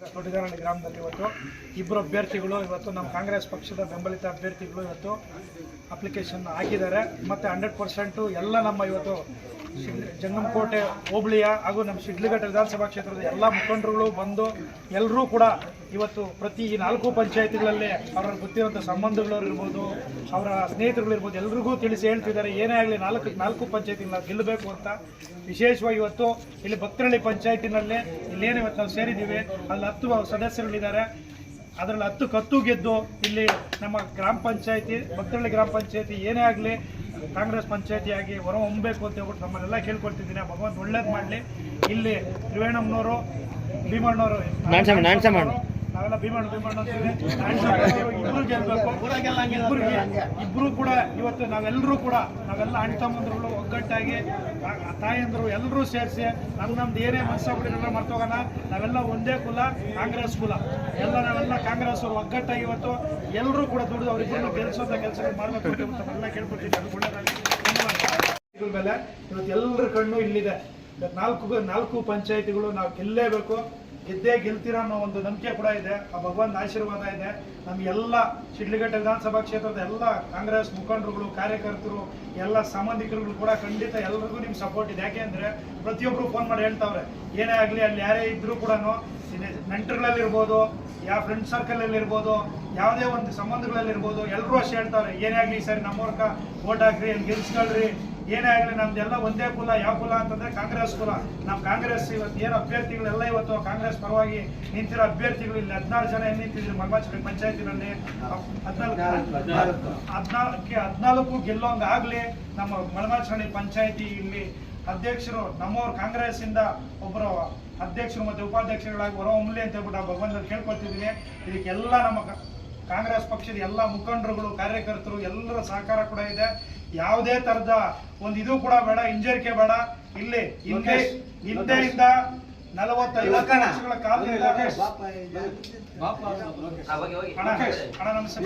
ದೊಡ್ಡಗಾರಹಳ್ಳಿ ಗ್ರಾಮದಲ್ಲಿ ಇವತ್ತು ಇಬ್ಬರು ಅಭ್ಯರ್ಥಿಗಳು ಇವತ್ತು ನಮ್ಮ ಕಾಂಗ್ರೆಸ್ ಪಕ್ಷದ ಬೆಂಬಲಿತ ಅಭ್ಯರ್ಥಿಗಳು ಇವತ್ತು ಅಪ್ಲಿಕೇಶನ್ ಹಾಕಿದ್ದಾರೆ ಮತ್ತು 100% ಎಲ್ಲ ನಮ್ಮ ಇವತ್ತು ಜಂಗಮಕೋಟೆ ಹೋಬಳಿಯ ಹಾಗೂ ನಮ್ಮ ಶಿಡ್ಲಘಟ್ಟ ವಿಧಾನಸಭಾ ಕ್ಷೇತ್ರದ ಎಲ್ಲ ಮುಖಂಡರುಗಳು ಬಂದು ಎಲ್ಲರೂ ಕೂಡ ಇವತ್ತು ಪ್ರತಿ 4 ಪಂಚಾಯತಿಗಳಲ್ಲಿ ಅವರ ಗೊತ್ತಿರುವಂಥ ಸಂಬಂಧಗಳವ್ರು ಇರ್ಬೋದು, ಅವರ ಸ್ನೇಹಿತರುಗಳಿರ್ಬೋದು, ಎಲ್ರಿಗೂ ತಿಳಿಸಿ ಹೇಳ್ತಿದ್ದಾರೆ ಏನೇ ಆಗಲಿ 4 ಪಂಚಾಯತಿನ ಗೆಲ್ಲಬೇಕು ಅಂತ. ವಿಶೇಷವಾಗಿ ಇವತ್ತು ಇಲ್ಲಿ ಭಕ್ತರಳ್ಳಿ ಪಂಚಾಯತಿನಲ್ಲಿ ಇಲ್ಲೇನು ಇವತ್ತು ನಾವು ಸೇರಿದ್ದೀವಿ, ಅಲ್ಲಿ 10 ಸದಸ್ಯರುಗಳಿದ್ದಾರೆ. ಅದರಲ್ಲಿ 10 ಕತ್ತು ಗೆದ್ದು ಇಲ್ಲಿ ನಮ್ಮ ಗ್ರಾಮ ಪಂಚಾಯತಿ ಭಕ್ತರಳ್ಳಿ ಗ್ರಾಮ ಪಂಚಾಯತಿ ಏನೇ ಆಗಲಿ ಕಾಂಗ್ರೆಸ್ ಪಂಚಾಯತಿಯಾಗಿ ಹೊರ ಹೊಮ್ಮಬೇಕು ಅಂತ ಹೇಳ್ಬಿಟ್ಟು ನಮ್ಮನ್ನೆಲ್ಲ ಕೇಳ್ಕೊಳ್ತಿದ್ದೀನಿ. ಭಗವಂತ ಒಳ್ಳೇದು ಮಾಡಲಿ. ಇಲ್ಲಿ ತ್ರಿವೇಣಮ್ಮನವರು, ಭೀಮಣ್ಣವರು, ನಾವೆಲ್ಲ ಭೀಮಣ್ಣ ಇಬ್ಬರು ಗೆಲ್ಲಬೇಕು. ಇಬ್ಬರು ಕೂಡ ಇವತ್ತು ನಾವೆಲ್ಲರೂ ಕೂಡ ನಾವೆಲ್ಲ ಅಣ್ಣ ತಮ್ಮಂದ್ರುಗಳು ಒಗ್ಗಟ್ಟಾಗಿ ತಾಯಂದರು ಎಲ್ಲರೂ ಸೇರಿಸಿ ನಮ್ದು ಏನೇ ಮನಸ್ಸಾಗ್ಬಿಟ್ಟಿರಲ್ಲ ಮರ್ತೋಗೋಣ. ನಾವೆಲ್ಲ ಒಂದೇ ಕುಲ, ಕಾಂಗ್ರೆಸ್ ಕುಲ. ನಾವೆಲ್ಲ ಕಾಂಗ್ರೆಸ್ ಅವರು ಒಗ್ಗಟ್ಟಾಗಿ ಇವತ್ತು ಎಲ್ಲರೂ ಕೂಡ ದುಡಿದು ಅವರಿಬ್ಬರನ್ನು ಗೆಲ್ಲಿಸೋಂಥ ಕೆಲಸಗಳು ಮಾಡಬೇಕು ಅಂತ ನಾವೆಲ್ಲ ಕೇಳ್ಕೊಳ್ತೀವಿ. ಅದು ಒಳ್ಳೆಯದಾಗಿ ಮೇಲೆ ಇವತ್ತು ಎಲ್ಲರ ಕಣ್ಣು ಇಲ್ಲಿದೆ. 4 ಪಂಚಾಯತಿಗಳು ನಾವು ಗೆಲ್ಲೇಬೇಕು, ಗೆಲ್ತೀರಾ ಅನ್ನೋ ಒಂದು ನಂಬಿಕೆ ಕೂಡ ಇದೆ. ಆ ಭಗವಂತ ಆಶೀರ್ವಾದ ಇದೆ. ನಮಗೆಲ್ಲ ಶಿಡ್ಲಘಟ್ಟ ವಿಧಾನಸಭಾ ಕ್ಷೇತ್ರದ ಎಲ್ಲ ಕಾಂಗ್ರೆಸ್ ಮುಖಂಡರುಗಳು, ಕಾರ್ಯಕರ್ತರು, ಎಲ್ಲ ಸಂಬಂಧಿಕರುಗಳು ಕೂಡ ಖಂಡಿತ ಎಲ್ಲರಿಗೂ ನಿಮ್ಮ ಸಪೋರ್ಟ್ ಇದೆ. ಯಾಕೆಂದರೆ ಪ್ರತಿಯೊಬ್ಬರು ಫೋನ್ ಮಾಡಿ ಹೇಳ್ತಾವ್ರೆ, ಏನೇ ಆಗಲಿ ಅಲ್ಲಿ ಯಾರೇ ಇದ್ದರೂ ಕೂಡ ನೆಂಟರುಗಳಲ್ಲಿರ್ಬೋದು, ಯಾವ ಫ್ರೆಂಡ್ ಸರ್ಕಲಲ್ಲಿರ್ಬೋದು, ಯಾವುದೇ ಒಂದು ಸಂಬಂಧಗಳಲ್ಲಿರ್ಬೋದು, ಎಲ್ಲರೂ ಅಷ್ಟೇ ಹೇಳ್ತಾವ್ರೆ ಏನೇ ಆಗಲಿ ಸರಿ ನಮ್ಮವ್ರಕ ಓಟ್ ಹಾಕ್ರಿ, ಅಲ್ಲಿ ಗೆಲ್ಸ್ಕೊಳ್ರಿ, ಏನೇ ಆಗಲಿ ನಮ್ದೆಲ್ಲ ಒಂದೇ ಕುಲ. ಯಾವ ಕುಲ ಅಂತಂದರೆ ಕಾಂಗ್ರೆಸ್ ಕುಲ. ನಮ್ಮ ಕಾಂಗ್ರೆಸ್ ಇವತ್ತು ಏನು ಅಭ್ಯರ್ಥಿಗಳೆಲ್ಲ ಇವತ್ತು ಕಾಂಗ್ರೆಸ್ ಪರವಾಗಿ ನಿಂತಿರೋ ಅಭ್ಯರ್ಥಿಗಳು ಇಲ್ಲಿ 16 ಜನ ಏನು ನಿಂತಿದ್ರು ಮಲ್ಮಾಚಿ ಪಂಚಾಯತಿನಲ್ಲಿ 14 ಗೆಲ್ಲೋಂಗಾಗಲಿ ನಮ್ಮ ಮಲ್ಮಾಚಿ ಪಂಚಾಯತಿ ಇಲ್ಲಿ ಅಧ್ಯಕ್ಷರು ನಮ್ಮವ್ರು ಕಾಂಗ್ರೆಸ್ಸಿಂದ ಒಬ್ಬರು ಅಧ್ಯಕ್ಷರು ಮತ್ತು ಉಪಾಧ್ಯಕ್ಷರುಗಳಾಗಿ ಹೊರಹೊಮ್ಮಲಿ ಅಂತ ಹೇಳ್ಬಿಟ್ಟು ನಾವು ಭಗವಂತನಲ್ಲಿ ಕೇಳ್ಕೊಳ್ತಿದ್ದೀನಿ. ಇದಕ್ಕೆಲ್ಲ ನಮ್ಮ ಕಾಂಗ್ರೆಸ್ ಪಕ್ಷದ ಎಲ್ಲ ಮುಖಂಡರುಗಳು, ಕಾರ್ಯಕರ್ತರು ಎಲ್ಲರ ಸಹಕಾರ ಕೂಡ ಇದೆ. ಯಾವುದೇ ತರದ ಒಂದು ಇದು ಕೂಡ ಬೇಡ, ಹಿಂಜರಿಕೆ ಬೇಡ. ಇಲ್ಲಿ ಹಿಂದೆಯಿಂದ 40-50 ವರ್ಷಗಳ ಕಾಲದಿಂದ ನಮಸ್ತೆ